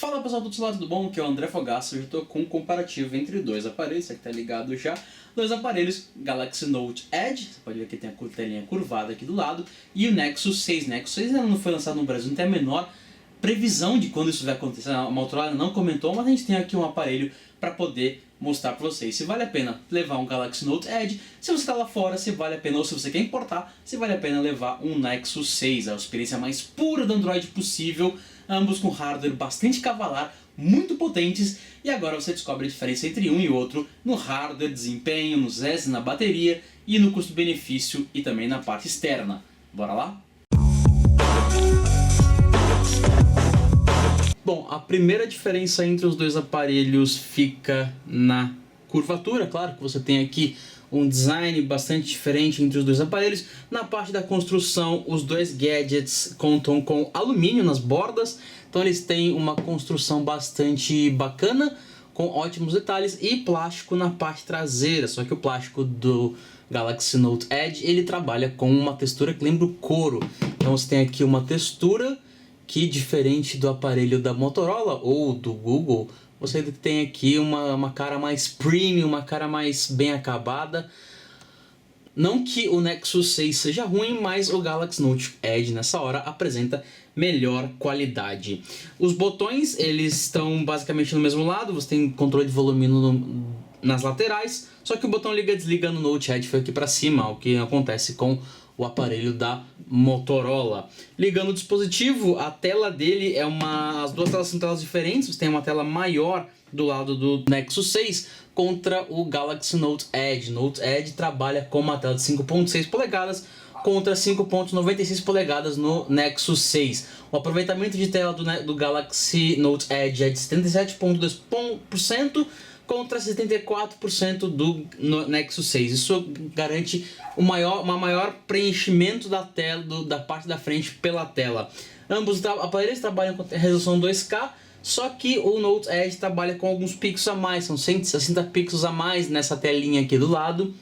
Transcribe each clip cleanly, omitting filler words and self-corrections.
Fala pessoal do outro lado, tudo bom? Aqui é o André Fogaça. Hoje eu estou com um comparativo entre dois aparelhos, aqui tá ligado já. Dois aparelhos, Galaxy Note Edge, você pode ver que tem a telinha curvada aqui do lado, e o Nexus 6. Nexus 6 ainda não foi lançado no Brasil, não tem a menor previsão de quando isso vai acontecer. A Motorola não comentou, mas a gente tem aqui um aparelho para poder mostrar para vocês se vale a pena levar um Galaxy Note Edge, se você está lá fora, se vale a pena, ou se você quer importar, se vale a pena levar um Nexus 6, a experiência mais pura do Android possível, ambos com hardware bastante cavalar, muito potentes, e agora você descobre a diferença entre um e outro no hardware, desempenho, no ZES, na bateria e no custo-benefício e também na parte externa. Bora lá? Bom, a primeira diferença entre os dois aparelhos fica na curvatura. Claro que você tem aqui um design bastante diferente entre os dois aparelhos. Na parte da construção, os dois gadgets contam com alumínio nas bordas, então eles têm uma construção bastante bacana, com ótimos detalhes, e plástico na parte traseira. Só que o plástico do Galaxy Note Edge, ele trabalha com uma textura que lembra o couro. Então você tem aqui uma textura que, diferente do aparelho da Motorola ou do Google, você tem aqui uma cara mais premium, uma cara mais bem acabada. Não que o Nexus 6 seja ruim, mas o Galaxy Note Edge nessa hora apresenta melhor qualidade. Os botões, eles estão basicamente no mesmo lado, você tem controle de volume nas laterais, só que o botão liga e desliga no Note Edge foi aqui para cima, o que acontece com o aparelho da Motorola. Ligando o dispositivo, a tela dele é as duas telas são telas diferentes. Você tem uma tela maior do lado do Nexus 6 contra o Galaxy Note Edge. Note Edge trabalha com uma tela de 5.6 polegadas contra 5.96 polegadas no Nexus 6. O aproveitamento de tela do Galaxy Note Edge é de 77,2% contra 74% do Nexus 6. Isso garante maior preenchimento da tela, da parte da frente pela tela. Ambos os aparelhos trabalham com resolução 2K, só que o Note Edge trabalha com alguns pixels a mais, são 160 pixels a mais nessa telinha aqui do lado,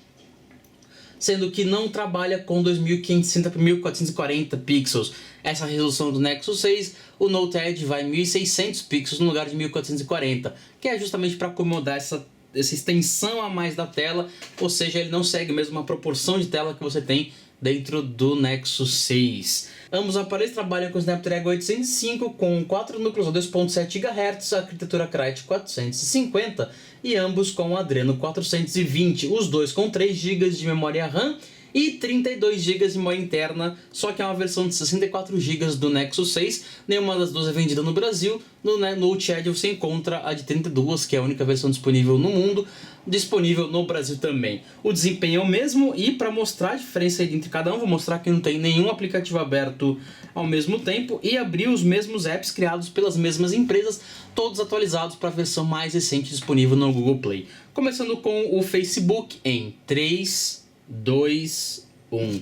sendo que não trabalha com 2560 por 1440 pixels. Essa resolução do Nexus 6, o Note Edge vai 1600 pixels no lugar de 1440, que é justamente para acomodar essa extensão a mais da tela, ou seja, ele não segue mesmo a proporção de tela que você tem dentro do Nexus 6. Ambos os aparelhos trabalham com o Snapdragon 805 com 4 núcleos a 2.7 GHz, arquitetura Kryo 450 e ambos com o Adreno 420, os dois com 3 GB de memória RAM e 32 GB de memória interna, só que é uma versão de 64 GB do Nexus 6, nenhuma das duas é vendida no Brasil. No Note Edge você encontra a de 32, que é a única versão disponível no mundo, disponível no Brasil também. O desempenho é o mesmo, e para mostrar a diferença entre cada um, vou mostrar que não tem nenhum aplicativo aberto ao mesmo tempo e abrir os mesmos apps criados pelas mesmas empresas, todos atualizados para a versão mais recente disponível no Google Play. Começando com o Facebook em 3, 2, 1.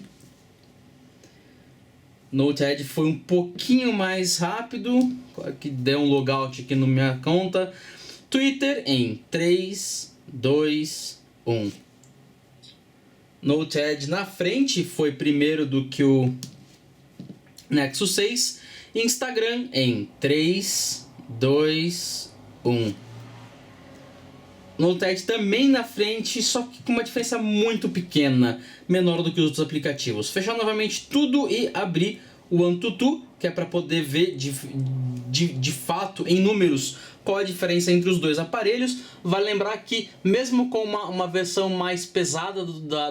Note Edge foi um pouquinho mais rápido, que deu um logout aqui na minha conta. Twitter em 3, 2, 1. Note Edge na frente foi primeiro do que o Nexus 6. Instagram em 3, 2, 1. Note Edge também na frente, só que com uma diferença muito pequena, menor do que os outros aplicativos. Fechar novamente tudo e abrir o AnTuTu, que é para poder ver de fato, em números, qual a diferença entre os dois aparelhos. Vale lembrar que mesmo com uma versão mais pesada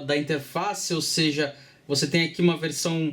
da interface, ou seja, você tem aqui uma versão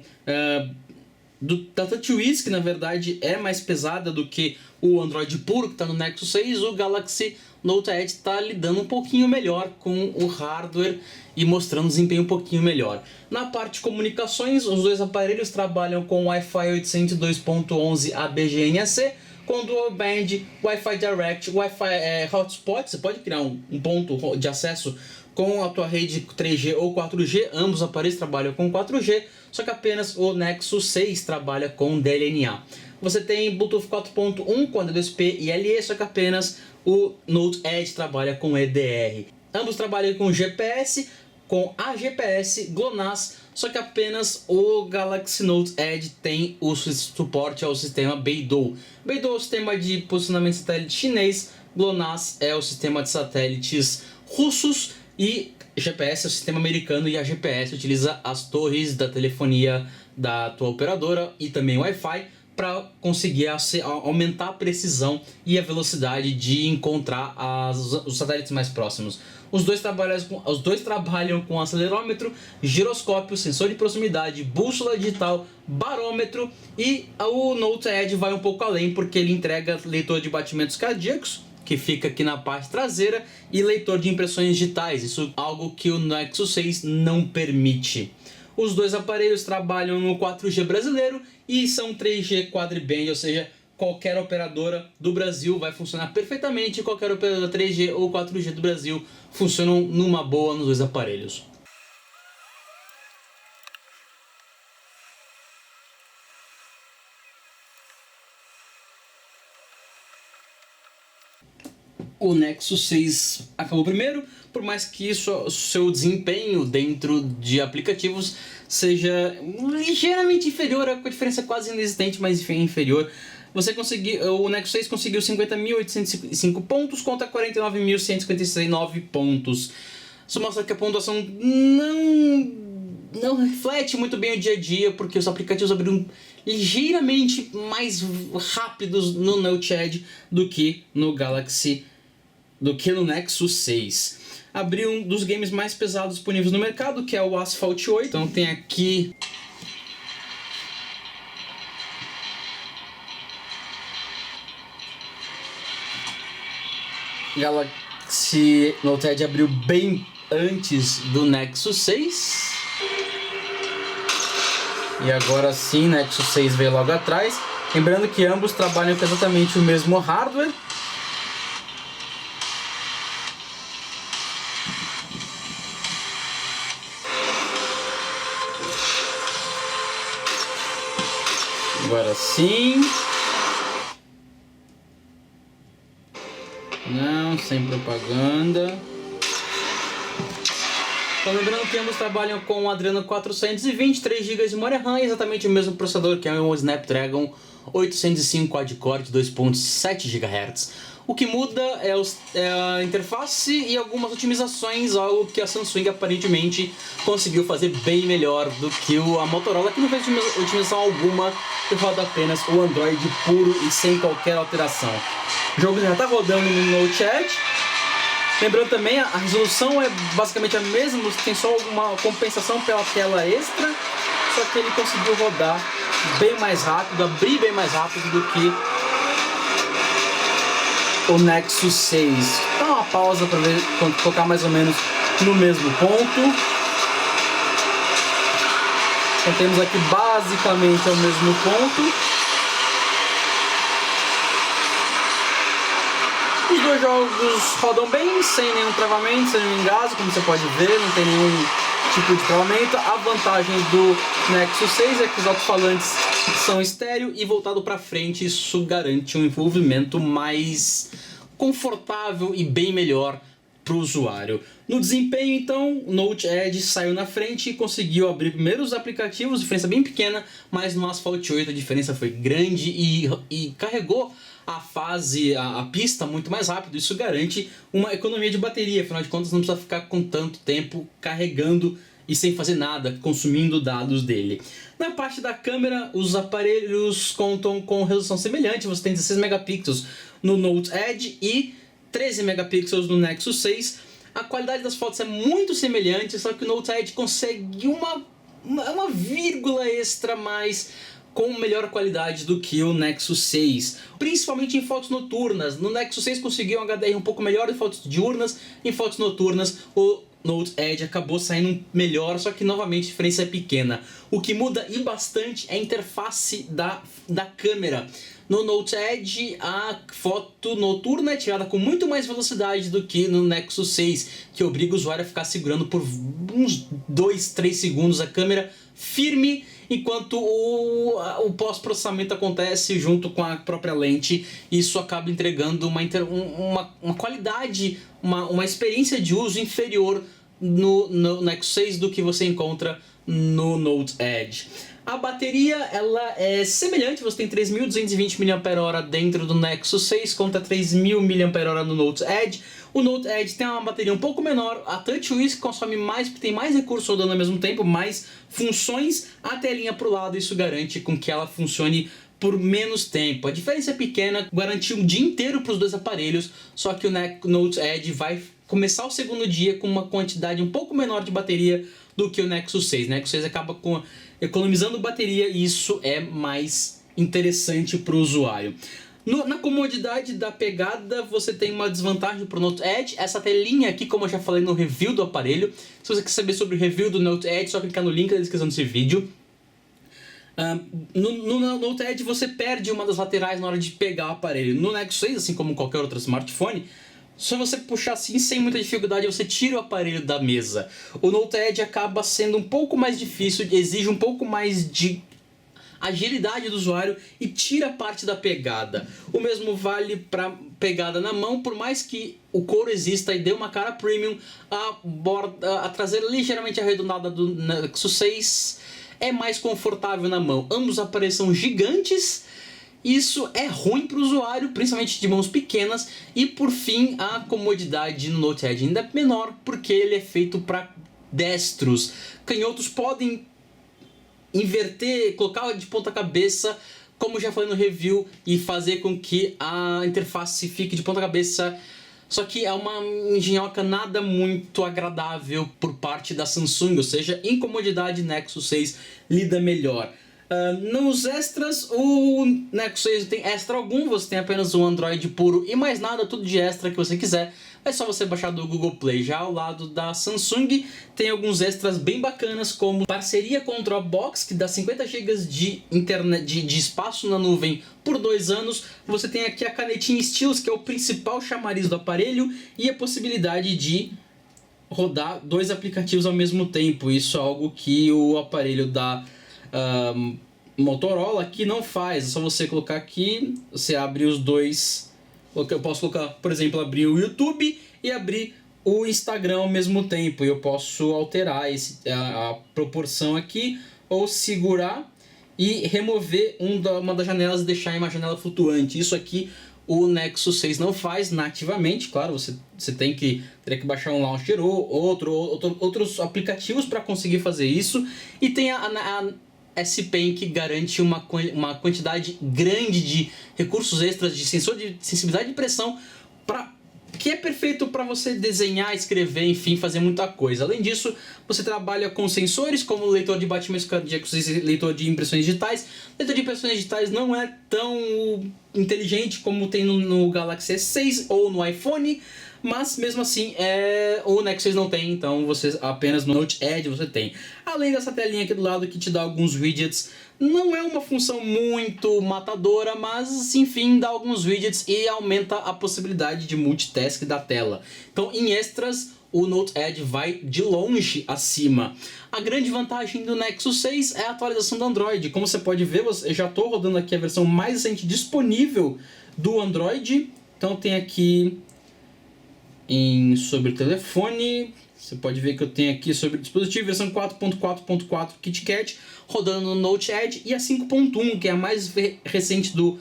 da TouchWiz, que na verdade é mais pesada do que o Android puro que está no Nexus 6, o Galaxy Note Edge está lidando um pouquinho melhor com o hardware e mostrando um desempenho um pouquinho melhor. Na parte de comunicações, os dois aparelhos trabalham com Wi-Fi 802.11 ABGNAC, com Dual Band, Wi-Fi Direct, Wi-Fi Hotspot. Você pode criar um ponto de acesso com a tua rede 3G ou 4G, ambos os aparelhos trabalham com 4G, só que apenas o Nexus 6 trabalha com DLNA. Você tem Bluetooth 4.1 com D2P e LE, só que apenas o Note Edge trabalha com EDR. Ambos trabalham com GPS, com a GPS GLONASS, só que apenas o Galaxy Note Edge tem o suporte ao sistema Beidou. Beidou é o sistema de posicionamento de satélite chinês, GLONASS é o sistema de satélites russos e GPS é o sistema americano, e a GPS utiliza as torres da telefonia da tua operadora e também Wi-Fi para conseguir aumentar a precisão e a velocidade de encontrar os satélites mais próximos. Os dois trabalham com acelerômetro, giroscópio, sensor de proximidade, bússola digital, barômetro, e o Note Edge vai um pouco além porque ele entrega leitor de batimentos cardíacos, que fica aqui na parte traseira, e leitor de impressões digitais, isso é algo que o Nexus 6 não permite. Os dois aparelhos trabalham no 4G brasileiro e são 3G quadriband, ou seja, qualquer operadora do Brasil vai funcionar perfeitamente, qualquer operadora 3G ou 4G do Brasil funcionam numa boa nos dois aparelhos. O Nexus 6 acabou primeiro, por mais que seu desempenho dentro de aplicativos seja ligeiramente inferior, com a diferença quase inexistente, mas enfim, inferior. O Nexus 6 conseguiu 50.805 pontos contra 49.159 pontos. Isso mostra que a pontuação não reflete muito bem o dia a dia, porque os aplicativos abriram ligeiramente mais rápidos no Note Edge do que no Nexus 6. Abriu um dos games mais pesados disponíveis no mercado, que é o Asphalt 8. Então tem aqui Galaxy Note Edge abriu bem antes do Nexus 6. E agora sim, Nexus 6 veio logo atrás. Lembrando que ambos trabalham com exatamente o mesmo hardware. Agora sim. Não, sem propaganda. Então, lembrando que ambos trabalham com o Adreno 420, 3 GB de memória RAM, exatamente o mesmo processador, que é o Snapdragon 805 quad-core de 2.7 GHz. O que muda é a interface e algumas otimizações, algo que a Samsung aparentemente conseguiu fazer bem melhor do que a Motorola, que não fez otimização alguma, que roda apenas o Android puro e sem qualquer alteração. O jogo já está rodando no Note Edge. Lembrando também, a resolução é basicamente a mesma, tem só uma compensação pela tela extra, só que ele conseguiu rodar bem mais rápido, abrir bem mais rápido do que o Nexus 6. Dá uma pausa para ver, colocar mais ou menos no mesmo ponto. Então temos aqui basicamente o mesmo ponto. Os dois jogos rodam bem, sem nenhum travamento, sem nenhum engasgo, como você pode ver, não tem nenhum tipo de travamento. A vantagem do Nexus 6 é que os alto-falantes são estéreo e voltado para frente, isso garante um envolvimento mais confortável e bem melhor para o usuário. No desempenho, então, o Note Edge saiu na frente e conseguiu abrir primeiro os aplicativos, diferença bem pequena, mas no Asphalt 8 a diferença foi grande e carregou a pista muito mais rápido. Isso garante uma economia de bateria, afinal de contas não precisa ficar com tanto tempo carregando e sem fazer nada, consumindo dados dele. Na parte da câmera, os aparelhos contam com resolução semelhante, você tem 16 megapixels no Note Edge e 13 megapixels no Nexus 6. A qualidade das fotos é muito semelhante, só que o Note Edge consegue uma vírgula extra mais com melhor qualidade do que o Nexus 6, principalmente em fotos noturnas. No Nexus 6 conseguiu um HDR um pouco melhor em fotos diurnas, em fotos noturnas o Note Edge acabou saindo melhor, só que novamente a diferença é pequena. O que muda e bastante é a interface da câmera. No Note Edge, a foto noturna é tirada com muito mais velocidade do que no Nexus 6, que obriga o usuário a ficar segurando por uns 2-3 segundos a câmera firme, enquanto o pós-processamento acontece junto com a própria lente. Isso acaba entregando uma qualidade, uma experiência de uso inferior no Nexus 6 do que você encontra no Note Edge. A bateria, ela é semelhante, você tem 3.220 mAh dentro do Nexus 6 contra 3.000 mAh no Note Edge. O Note Edge tem uma bateria um pouco menor, a TouchWiz consome mais, porque tem mais recursos rodando ao mesmo tempo, mais funções, a telinha pro lado, isso garante com que ela funcione por menos tempo. A diferença é pequena, garantiu um dia inteiro para os dois aparelhos, só que o Note Edge vai começar o segundo dia com uma quantidade um pouco menor de bateria do que o Nexus 6. O Nexus 6 acaba economizando bateria e isso é mais interessante para o usuário. Na comodidade da pegada, você tem uma desvantagem para o Note Edge. Essa telinha aqui, como eu já falei no review do aparelho, se você quer saber sobre o review do Note Edge, é só clicar no link na descrição desse vídeo. No Note Edge você perde uma das laterais na hora de pegar o aparelho. No Nexus 6, assim como qualquer outro smartphone, se você puxar assim sem muita dificuldade, você tira o aparelho da mesa. O Note Edge acaba sendo um pouco mais difícil, exige um pouco mais de agilidade do usuário e tira parte da pegada. O mesmo vale para pegada na mão, por mais que o couro exista e dê uma cara premium, a traseira ligeiramente arredondada do Nexus 6 é mais confortável na mão. Ambos aparelhos são gigantes. Isso é ruim para o usuário, principalmente de mãos pequenas. E por fim, a comodidade no Note Edge ainda é menor, porque ele é feito para destros. Canhotos podem inverter, colocar de ponta cabeça, como já falei no review, e fazer com que a interface fique de ponta cabeça. Só que é uma engenhoca nada muito agradável por parte da Samsung, ou seja, em comodidade Nexus 6 lida melhor. Nos extras, o Nexus 6 tem extra algum, você tem apenas um Android puro e mais nada, tudo de extra que você quiser. É só você baixar do Google Play. Já ao lado da Samsung tem alguns extras bem bacanas, como parceria com o Dropbox, que dá 50 GB de internet, de espaço na nuvem por 2 anos. Você tem aqui a canetinha Stylus, que é o principal chamariz do aparelho, e a possibilidade de rodar 2 aplicativos ao mesmo tempo. Isso é algo que o aparelho da Motorola aqui não faz. É só você colocar aqui, você abre os dois. Eu posso colocar, por exemplo, abrir o YouTube e abrir o Instagram ao mesmo tempo. E eu posso alterar a proporção aqui, ou segurar e remover uma das janelas e deixar em uma janela flutuante. Isso aqui o Nexus 6 não faz nativamente. Claro, você teria que baixar um launcher ou outros aplicativos para conseguir fazer isso. E tem a S Pen, que garante uma quantidade grande de recursos extras, de sensor de sensibilidade de pressão, que é perfeito para você desenhar, escrever, enfim, fazer muita coisa. Além disso, você trabalha com sensores como leitor de batimentos cardíacos e leitor de impressões digitais. Leitor de impressões digitais não é tão inteligente como tem no Galaxy S6 ou no iPhone, mas mesmo assim o Nexus 6 não tem, então você apenas no Note Edge você tem. Além dessa telinha aqui do lado que te dá alguns widgets, não é uma função muito matadora, mas enfim, dá alguns widgets e aumenta a possibilidade de multitask da tela. Então em extras, o Note Edge vai de longe acima. A grande vantagem do Nexus 6 é a atualização do Android. Como você pode ver, eu já estou rodando aqui a versão mais recente disponível do Android. Então tem aqui sobre o telefone, você pode ver que eu tenho aqui sobre o dispositivo, versão 4.4.4 KitKat, rodando no Note Edge, e a 5.1, que é a mais recente do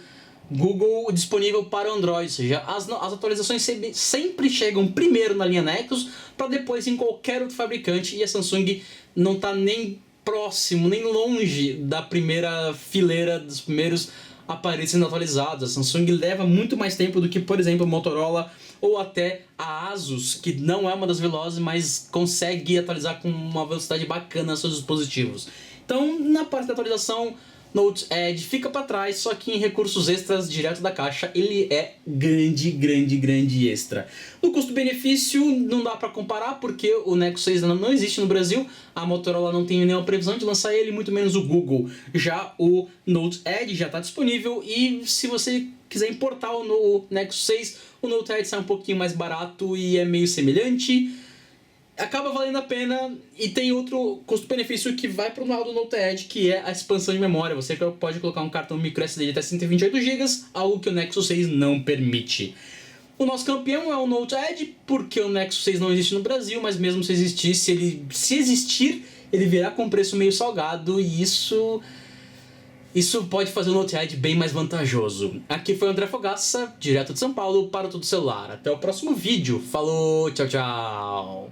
Google, disponível para Android. Ou seja, as atualizações sempre chegam primeiro na linha Nexus, para depois em qualquer outro fabricante, e a Samsung não está nem próximo, nem longe da primeira fileira dos primeiros aparelhos sendo atualizados. A Samsung leva muito mais tempo do que, por exemplo, a Motorola ou até a Asus, que não é uma das velozes, mas consegue atualizar com uma velocidade bacana seus dispositivos. Então, na parte da atualização, Note Edge fica para trás, só que em recursos extras direto da caixa ele é grande extra. No custo-benefício não dá para comparar, porque o Nexus 6 não existe no Brasil, a Motorola não tem nenhuma previsão de lançar ele, muito menos o Google. Já o Note Edge já está disponível, e se você quiser importar o Nexus 6, o Note Edge sai um pouquinho mais barato e é meio semelhante. Acaba valendo a pena, e tem outro custo-benefício que vai para o lado do Note Edge, que é a expansão de memória. Você pode colocar um cartão microSD de até 128 GB, algo que o Nexus 6 não permite. O nosso campeão é o Note Edge, porque o Nexus 6 não existe no Brasil, mas mesmo se existisse, se existir, ele virá com preço meio salgado, e isso pode fazer o Note Edge bem mais vantajoso. Aqui foi o André Fogaça, direto de São Paulo, para o Tudo Celular. Até o próximo vídeo. Falou, tchau, tchau!